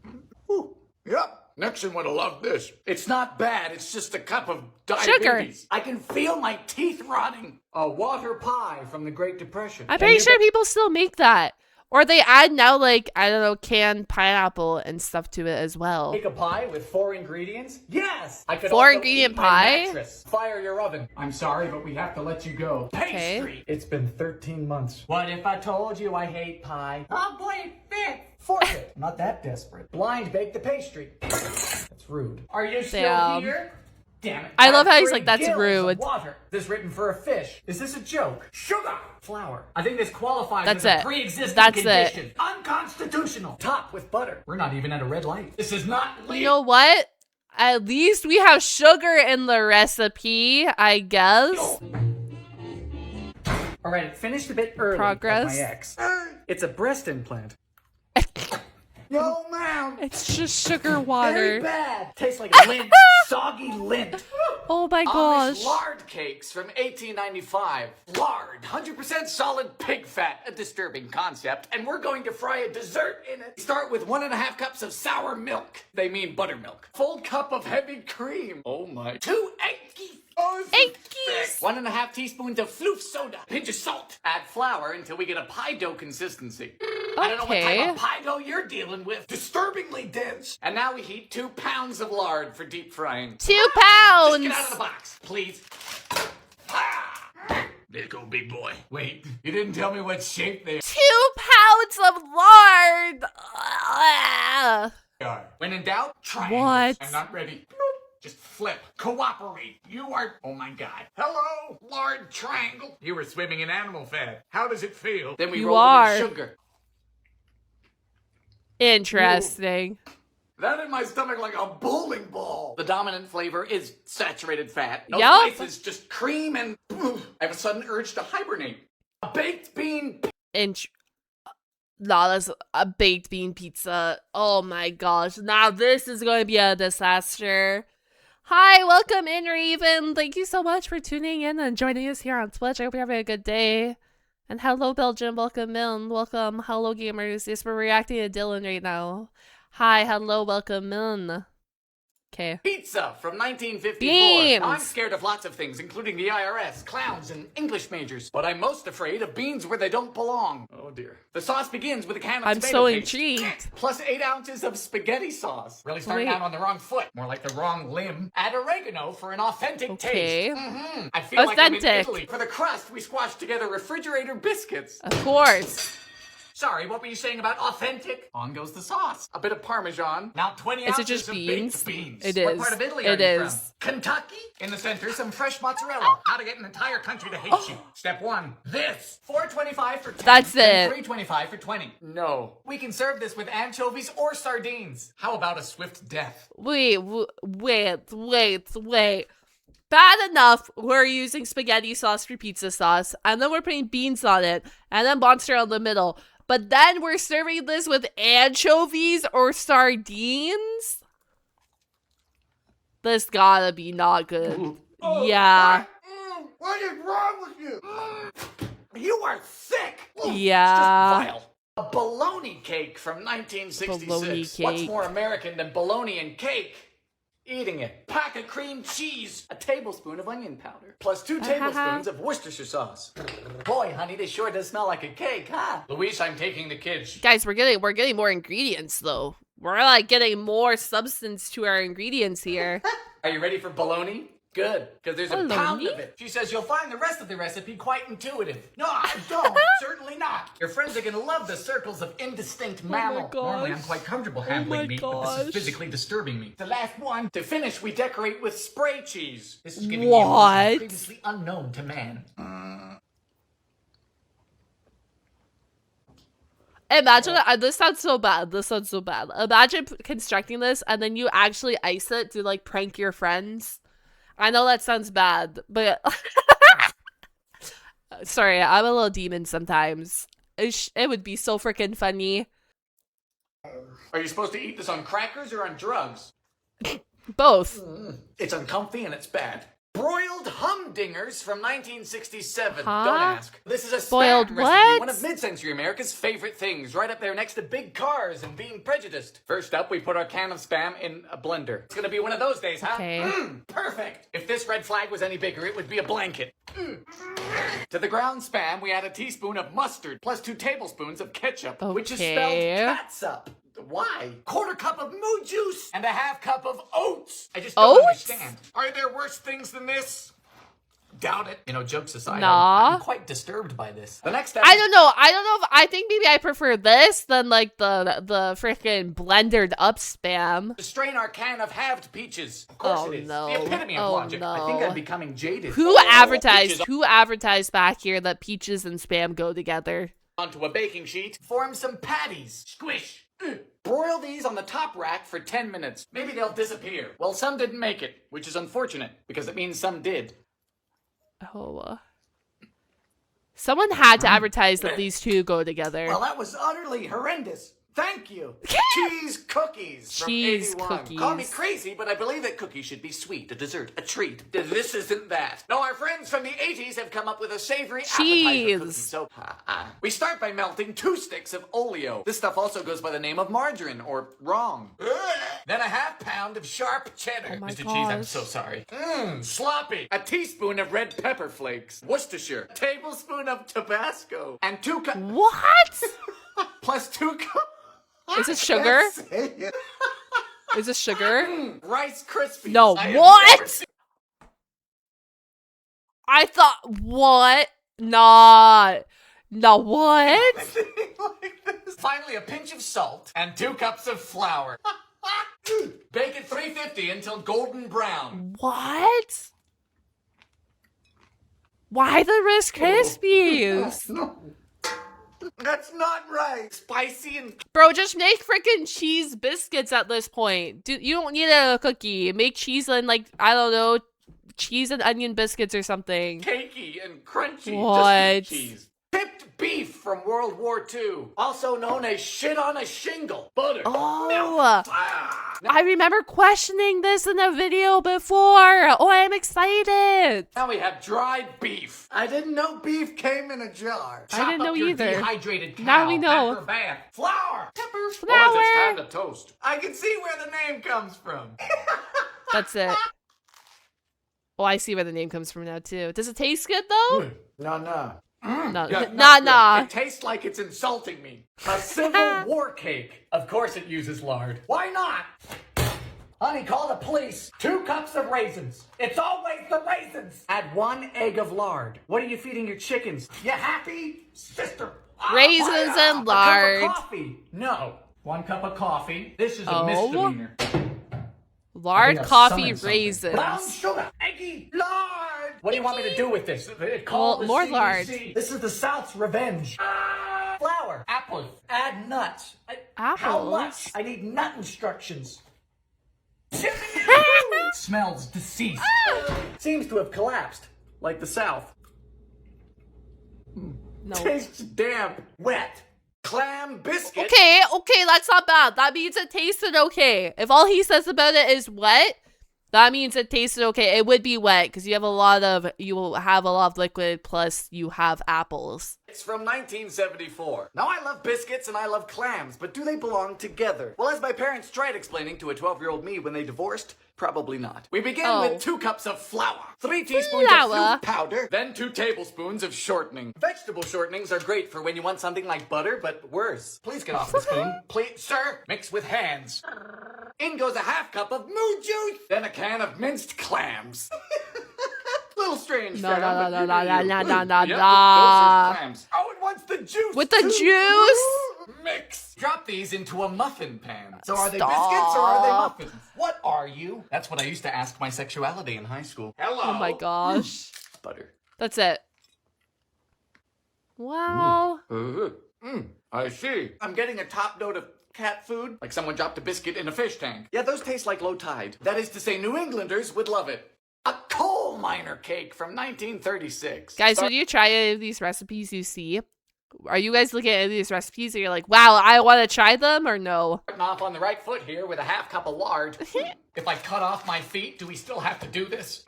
this. Ooh, yep. Nixon would have loved this. It's not bad. It's just a cup of diabetes. Sugar. I can feel my teeth rotting. A water pie from the Great Depression. I'm pretty sure people still make that. Or they add now, like, I don't know, canned pineapple and stuff to it as well. Make a pie with 4 ingredients? Yes! I could 4 also ingredient eat my pie? mattress. Fire your oven. I'm sorry, but we have to let you go. Okay. Pastry! It's been 13 months. What if I told you I hate pie? I'll play fifth! Forfeit! Not that desperate. Blind bake the pastry. That's rude. Are you still Damn. here? Damn it. I love how he's 3 like, that's gills of rude. Water. This written for a fish. Is this a joke? Sugar. Flour. I think this qualifies That's as it. a pre-existing That's condition. it. Unconstitutional. Top with butter. We're not even at a red light. This is not legal. You know what? At least we have sugar in the recipe, I guess. All right, it finished a bit early. Progress. Like my ex. It's a breast implant. No, ma'am. It's just sugar Very water. bad. Tastes like lint. Soggy lint. Oh my Amish gosh. lard cakes from 1895. Lard, 100% solid pig fat, a disturbing concept, and we're going to fry a dessert in it. Start with 1.5 cups of sour milk. They mean buttermilk. Full cup of heavy cream. Oh my. 2 eggs. Oh, Eggies. 1.5 teaspoons of floof soda. Pinch of salt. Add flour until we get a pie dough consistency. I don't know what type of pie dough you're dealing with. Disturbingly dense. And now we heat 2 pounds of lard for deep frying. 2 Just pounds. get out of the box, please. Ah. There you go, big boy. Wait, you didn't tell me what shape they 2 pounds of lard. Ah. are. When in doubt, triangles. What? I'm not ready. Just flip. Cooperate. You are... Oh my god. Hello, lard triangle. You were swimming in animal fat. How does it feel? Then we You roll are. it in sugar. Interesting. That in my stomach like a bowling ball. The dominant flavor is saturated fat. No Yup. spices, just cream and... I have a sudden urge to hibernate. A baked bean... No, that's a baked bean pizza. Oh my gosh. Now this is going to be a disaster. Hi, welcome in, Raven. Thank you so much for tuning in and joining us here on Twitch. I hope you're having a good day. And hello, Belgium. Welcome in. Welcome. Hello, gamers. Yes, we're reacting to Dylan right now. Hi, hello, welcome in. Okay. Pizza from 1954. Beans. Now, I'm scared of lots of things, including the IRS, clowns, and English majors. But I'm most afraid of beans where they don't belong. Oh dear. The sauce begins with a can of I'm tomato so paste. intrigued. Plus 8 ounces of spaghetti sauce. Really starting Wait. out on the wrong foot. More like the wrong limb. Add oregano for an authentic Okay. taste. I feel like I'm in Authentic. Italy. For the crust, we squashed together refrigerator biscuits. Of course. Sorry, what were you saying about authentic? On goes the sauce. A bit of Parmesan. Now 20 Is ounces it just of beans? baked beans. It What is. part of Italy It are you is. from? Kentucky? In the center, some fresh mozzarella. How to get an entire country to hate you. Step 1. This. $4.25 for 10. That's then it. $3.25 for 20. No. We can serve this with anchovies or sardines. How about a swift death? Wait. Bad enough we're using spaghetti sauce for pizza sauce, and then we're putting beans on it, and then mozzarella in the middle. But then we're serving this with anchovies or sardines? This gotta be not good. Yeah. What is wrong with you? You are sick. Yeah. It's just vile. A bologna cake from 1966. Bologna What's cake. more American than bologna and cake? Eating it. Pack of cream cheese. A tablespoon of onion powder. Plus 2 tablespoons of Worcestershire sauce. Boy, honey, this sure does smell like a cake, huh? Luis, I'm taking the kids. Guys, we're getting more ingredients though. We're like getting more substance to our ingredients here. Are you ready for bologna? Good, because there's a Bologna? pound of it. She says you'll find the rest of the recipe quite intuitive. No, I don't. Certainly not. Your friends are going to love the circles of indistinct mammal. gosh. Normally, I'm quite comfortable handling my meat, but this is gosh. physically disturbing me. The last one. To finish, we decorate with spray cheese. This is giving What? you emotions previously unknown to man. Imagine this sounds so bad. Imagine constructing this and then you actually ice it to like prank your friends. I know that sounds bad, but sorry, I'm a little demon sometimes. It would be so freaking funny. Are you supposed to eat this on crackers or on drugs? Both. It's uncomfy and it's bad. Broiled humdingers from 1967. Huh? Don't ask. This is a Boiled spam what? recipe, one of mid-century America's favorite things, right up there next to big cars and being prejudiced. First up, we put our can of spam in a blender. It's gonna be one of those days, huh? Okay. Perfect. If this red flag was any bigger, it would be a blanket. To the ground spam, we add a teaspoon of mustard plus 2 tablespoons of ketchup, which is spelled Okay. catsup. Why? Quarter cup of moo juice and a half cup of oats. I just don't Oats? understand. Are there worse things than this? Doubt it. You know, jokes aside, Nah. I'm quite disturbed by this. The next step I don't know if I think maybe I prefer this than like the freaking blendered up spam. to strain our can of halved peaches. Of course Oh, it is. no. The epitome of Oh, logic. I think no. I'm becoming jaded. Who Peaches advertised back here that peaches and spam go together? onto a baking sheet. Form some patties. Squish. Broil these on the top rack for 10 minutes. Maybe they'll disappear. Well, some didn't make it, which is unfortunate, because it means some did. Oh. Someone had to advertise that these two go together. Well, that was utterly horrendous. Thank you. Cheese cookies from Cheese 81. cookies. Call me crazy, but I believe that cookies should be sweet, a dessert, a treat. This isn't that. No, our friends from the 80s have come up with a savory Cheese. appetizer cookie. So, we start by melting 2 sticks of oleo. This stuff also goes by the name of margarine, or wrong. Then a half pound of sharp cheddar. Oh my Mr. Cheese, I'm gosh. so sorry. Sloppy. A teaspoon of red pepper flakes. Worcestershire. A tablespoon of Tabasco. And 2 cups. What? Plus 2 cups. Is it sugar? Is it sugar? Rice Krispies. No, I have what? never seen I thought what? Not. No, what? anything like this. Finally, a pinch of salt and 2 cups of flour. Bake at 350 until golden brown. What? Why the Rice Krispies? No. That's not right. Spicy and Bro, just make freaking cheese biscuits at this point. You don't need a cookie. Make cheese and like, I don't know, cheese and onion biscuits or something. cakey and crunchy. What? Just eat cheese. Pipped beef from World War II. Also known as shit on a shingle. Butter. Oh. Milk. Ah. I remember questioning this in a video before. Oh, I'm excited. Now we have dried beef. I didn't know beef came in a jar. I didn't Chop know up your either. Dehydrated cow. Now we know. Pepper bath. Flour. Pepper. Flour. Boys, it's time to toast. I can see where the name comes from. That's it. Oh, I see where the name comes from now, too. Does it taste good, though? No. No. Yeah, Nah. It tastes like it's insulting me. A Civil War cake. Of course it uses lard. Why not? Honey, call the police. 2 cups of raisins. It's always the raisins. Add 1 egg of lard. What are you feeding your chickens? You happy? Sister, Raisins and lard. A cup of coffee. No. 1 cup of coffee. This is a misdemeanor. Lard, coffee, raisins. Brown sugar, eggy, lard. What do you want me to do with this? Call more the lard. CDC. This is the South's revenge. Flour, apples, add nuts. How Apples? much? I need nut instructions. Smells deceased. Seems to have collapsed, like the South. No. Tastes damp, wet. Clam biscuit. Okay, that's not bad. That means it tasted okay. If all he says about it is wet, that means it tasted okay. It would be wet because you will have a lot of liquid plus you have apples. It's from 1974. Now, I love biscuits and I love clams, but do they belong together? Well, as my parents tried explaining to a 12-year-old me when they divorced, probably not. We begin with 2 cups of flour, 3 teaspoons of food powder, then 2 tablespoons of shortening. Vegetable shortenings are great for when you want something like butter, but worse. Please get off the spoon. Please, sir. Mix with hands. In goes a half cup of moo juice, then a can of minced clams. Little strange. No. Yep, those are clams. Oh, it wants the juice. With the juice? Mix. Drop these into a muffin pan. So are they biscuits or are they muffins? What are you? That's what I used to ask my sexuality in high school. Hello. Oh my gosh. Butter. That's it. Wow. I see. I'm getting a top note of cat food, like someone dropped a biscuit in a fish tank. Yeah, those taste like low tide. That is to say, New Englanders would love it. A coal miner cake from 1936. Guys, would you try any of these recipes you see? Are you guys looking at any of these recipes and you're like, wow, I want to try them, or no? Starting off on the right foot here with a half cup of lard. If I cut off my feet, do we still have to do this?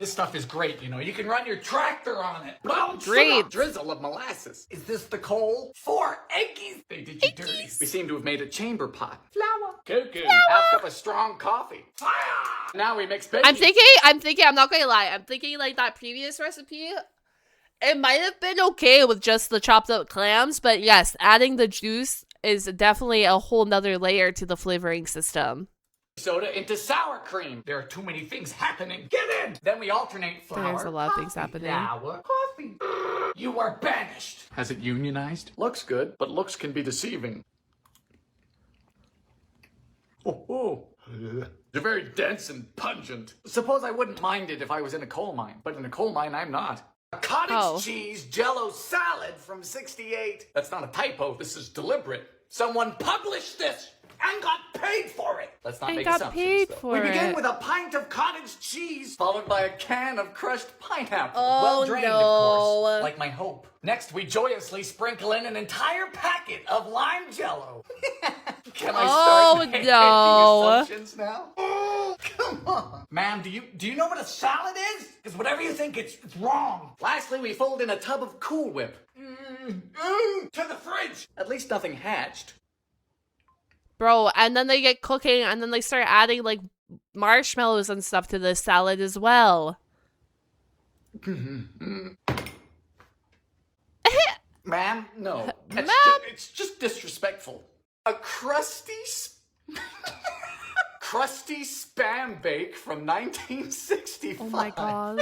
This stuff is great, you know. You can run your tractor on it. Brown sugar, drizzle of molasses. Is this the coal? 4 eggies. They did you dirty. We seem to have made a chamber pot. Flour. Cuckoo. Half cup of strong coffee. Fire. Now we mix bacon. I'm thinking, I'm not going to lie. I'm thinking like that previous recipe. It might have been okay with just the chopped up clams, but yes, adding the juice is definitely a whole nother layer to the flavoring system. Soda into sour cream. There are too many things happening. Get in! Then we alternate flour. There's a lot of things happening. Flour, coffee. You are banished. Has it unionized? Looks good, but looks can be deceiving. They're very dense and pungent. Suppose I wouldn't mind it if I was in a coal mine, but in a coal mine I'm not. A cottage cheese jello salad from 68. That's not a typo, this is deliberate. Someone published this and got paid for it. Let's not make assumptions, though. We begin with a pint of cottage cheese, followed by a can of crushed pineapple. Oh, well drained, of course, like my hope. Next, we joyously sprinkle in an entire packet of lime jello. Can I start making assumptions now? Oh, come on. Ma'am, do you know what a salad is? Because whatever you think, it's wrong. Lastly, we fold in a tub of Cool Whip. To the fridge. At least nothing hatched. Bro, and then they get cooking, and then they start adding, like, marshmallows and stuff to this salad as well. Ma'am? No. Ma'am? It's just disrespectful. A crusty spam bake from 1965. Oh my gosh.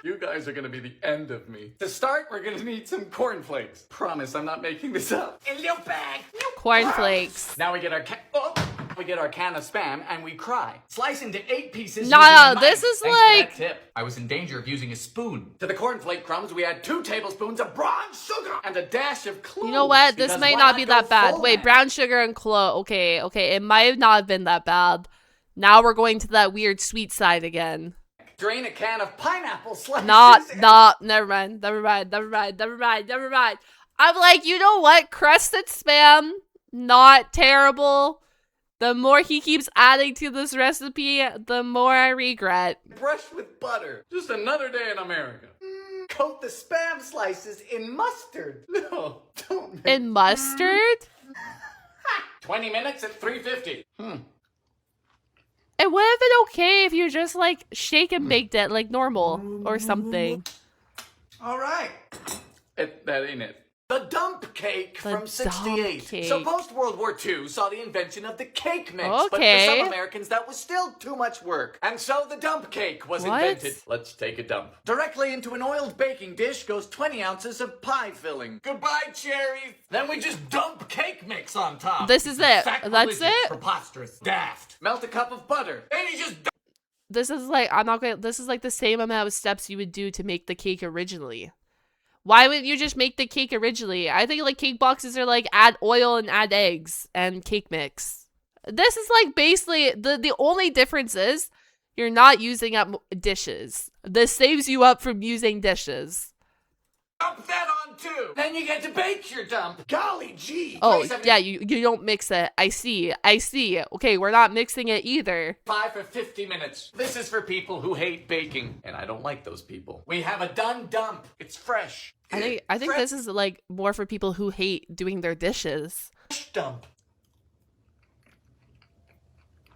You guys are gonna be the end of me. To start, we're gonna need some cornflakes. Promise, I'm not making this up. A little bag. Cornflakes. Now we get our can of spam and we cry. Slice into 8 pieces. No, this is Thanks like... for that tip. I was in danger of using a spoon. To the cornflake crumbs, we add 2 tablespoons of brown sugar and a dash of cloves. You know what? This might not be that bad. Wait, brown sugar and clove. Okay. It might not have been that bad. Now we're going to that weird sweet side again. Drain a can of pineapple slices. Never mind. I'm like, you know what? Crusted spam, not terrible. The more he keeps adding to this recipe, the more I regret. Brush with butter. Just another day in America. Coat the spam slices in mustard. No, don't. In mustard? 20 minutes at 350. It would have been okay if you just, like, shake and baked it like normal or something. All right. That ain't it. The dump cake from 68. cake. So post-World War II saw the invention of the cake mix. Okay. But for some Americans, that was still too much work. And so the dump cake was invented. Let's take a dump. Directly into an oiled baking dish goes 20 ounces of pie filling. Goodbye, cherries. Then we just dump cake mix on top. This is it. Sacrilegious, That's it? Preposterous. Daft. Melt a cup of butter. Then you just This is like, this is like the same amount of steps you would do to make the cake originally. Why wouldn't you just make the cake originally? I think like cake boxes are like add oil and add eggs and cake mix. This is like basically the only difference is you're not using up dishes. This saves you up from using dishes. dump that on too. Then you get to bake your dump. Golly gee. Oh, yeah, you don't mix it. I see. Okay, we're not mixing it either. 5 for 50 minutes. This is for people who hate baking, and I don't like those people. We have a done dump. It's fresh. I think this is like more for people who hate doing their dishes. Fresh dump.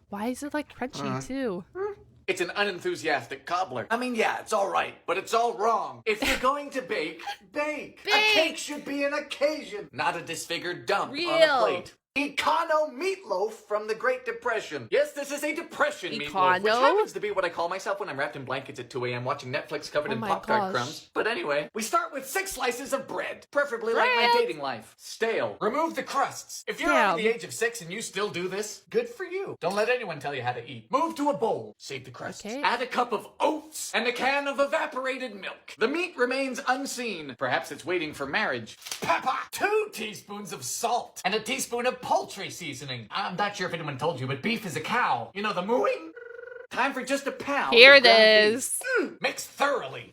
Why is it like crunchy too? It's an unenthusiastic cobbler. I mean, yeah, it's all right, but it's all wrong. If you're going to bake, bake. A cake should be an occasion, not a disfigured dump on a plate. Econo meatloaf from the Great Depression. Yes, this is a depression meatloaf, which happens to be what I call myself when I'm wrapped in blankets at 2 a.m. watching Netflix covered in Pop-Tart crumbs. But anyway, we start with 6 slices of bread, preferably like my dating life. Stale. Remove the crusts. If you're over the age of 6 and you still do this, good for you. Don't let anyone tell you how to eat. Move to a bowl. Save the crusts. Okay. Add a cup of oats and a can of evaporated milk. The meat remains unseen. Perhaps it's waiting for marriage. Pepper. 2 teaspoons of salt and a teaspoon of poultry seasoning. I'm not sure if anyone told you, but beef is a cow. You know the mooing? Time for just a pound. Here it is. Mix thoroughly.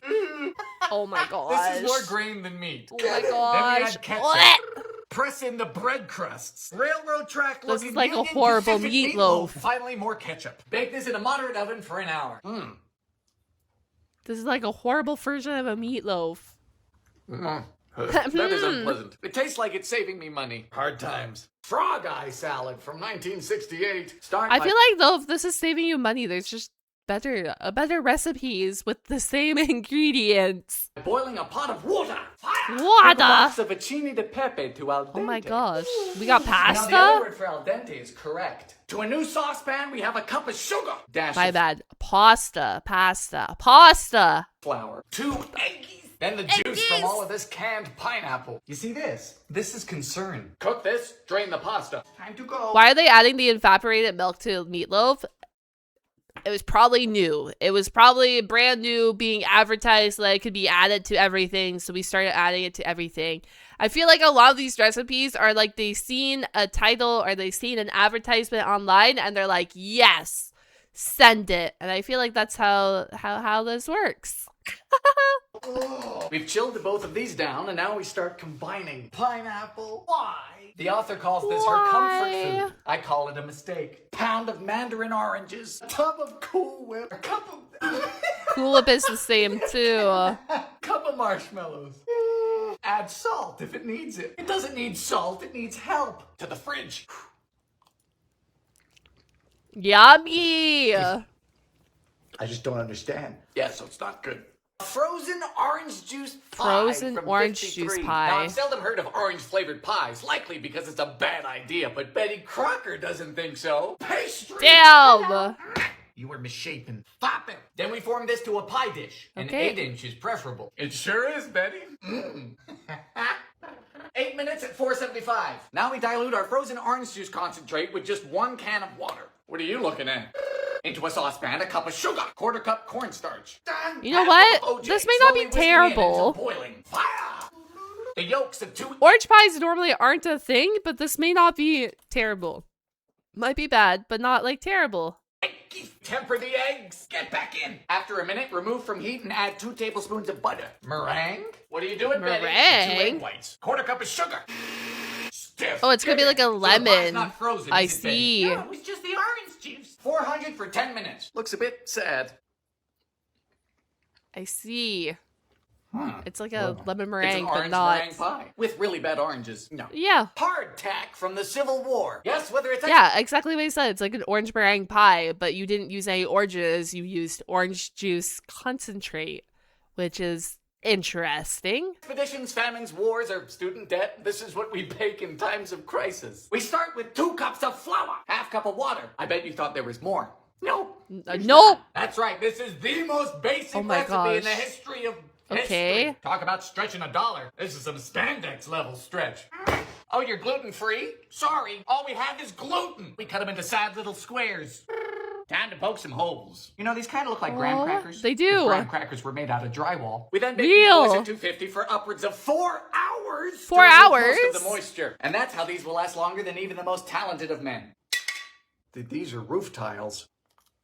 Oh my gosh. This is more grain than meat. Oh my Then we gosh. add ketchup. Press in the bread crusts. Railroad track looking. This is like a Union horrible Pacific meatloaf. Finally, more ketchup. Bake this in a moderate oven for an hour. This is like a horrible version of a meatloaf. That is unpleasant. It tastes like it's saving me money. Hard times. Frog eye salad from 1968. I feel like though if this is saving you money, there's just better recipes with the same ingredients. Boiling a pot of water. Fire. Water. A box of acini de pepe to al dente. Oh my gosh. We got Now the other pasta? word for al dente is correct. To a new saucepan, we have a cup of sugar. Dash My of bad. Pasta. flour. 2 eggies. Then the juice from all of this canned pineapple. You see this? This is concern. Cook this, drain the pasta. Time to go. Why are they adding the evaporated milk to meatloaf? It was probably new. It was probably brand new, being advertised like it could be added to everything. So we started adding it to everything. I feel like a lot of these recipes are like they've seen a title or they've seen an advertisement online and they're like, yes, send it. And I feel like that's how this works. We've chilled both of these down, and now we start combining. Pineapple. Why? The author calls this her comfort food. I call it a mistake. Pound of mandarin oranges. A tub of Cool Whip. A cup of... Cool Whip is the same too. Cup of marshmallows. Add salt if it needs it. It doesn't need salt, it needs help. To the fridge. Yummy. I just don't understand. Yeah, so it's not good. Frozen orange juice pie. Frozen from orange 53. juice pie. Now, I've seldom heard of orange flavored pies, likely because it's a bad idea, but Betty Crocker doesn't think so. Pastry! Damn. You were misshapen. Pop it! Then we form this to a pie dish. An 8-inch is preferable. It sure is, Betty. 8 minutes at 475. Now we dilute our frozen orange juice concentrate with just 1 can of water. What are you looking at? Into a saucepan, a cup of sugar, 1/4 cup cornstarch. You know what? This may not be terrible. Boiling. Fire! The yolks of 2 Orange pies normally aren't a thing, but this may not be terrible. Might be bad, but not like terrible. Temper the eggs. Get back in. After a minute, remove from heat and add 2 tablespoons of butter. Meringue? What are you doing, Betty? 2 egg whites. 1/4 cup of sugar. Stiff. Oh, it's gonna be like a So the pie's lemon. not frozen, I is it, Betty? see. No, it was just the orange juice. 400 for 10 minutes. Looks a bit sad. I see. It's like a Well, lemon It's meringue, an but orange not. meringue pie with really bad oranges. No. Yeah. Hardtack from the Civil War. Yes, whether it's Yeah, exactly what I said. It's like an orange meringue pie, but you didn't use any oranges. You used orange juice concentrate, which is Interesting. Expeditions, famines, wars, or student debt. This is what we bake in times of crisis. We start with 2 cups of flour, half cup of water. I bet you thought there was more. Nope. Nope. That's right. This is the most basic my recipe in the gosh. history of Okay. history. Talk about stretching $1. This is some spandex level stretch. Oh, you're gluten-free? Sorry. All we have is gluten. We cut them into sad little squares. Time to poke some holes. You know, these kind of look like graham crackers. They do. If graham crackers were made out of drywall. We then bake Real. these boys at 250 for upwards of 4 hours. 4 to remove hours? most of the moisture. And that's how these will last longer than even the most talented of men. These are roof tiles.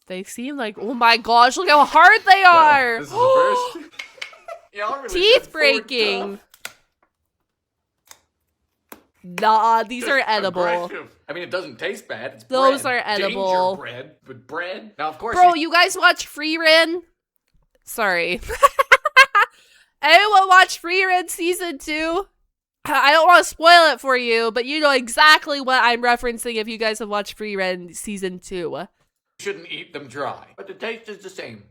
They seem like, oh my gosh, look how hard they are. This is the first. Y'all really Teeth said breaking. tough. Nah, these are edible. Aggressive. I mean, it doesn't taste bad. It's Those bread. are edible. Gingerbread, but bread. Now, of course, Bro, you guys watch Free Ren? Sorry. Anyone watch Free Ren season 2? I don't want to spoil it for you, but you know exactly what I'm referencing if you guys have watched Free Ren season 2. shouldn't eat them dry, but the taste is the same.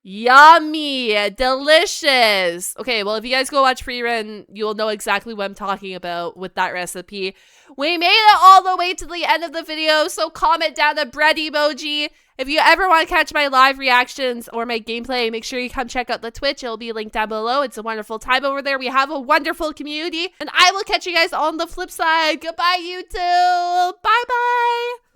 Yummy, delicious. Okay, well, if you guys go watch Free Ren, you'll know exactly what I'm talking about with that recipe. We made it all the way to the end of the video, so comment down a bread emoji. If you ever want to catch my live reactions or my gameplay, make sure you come check out the Twitch. It'll be linked down below. It's a wonderful time over there. We have a wonderful community, and I will catch you guys on the flip side. Goodbye, YouTube. Bye-bye.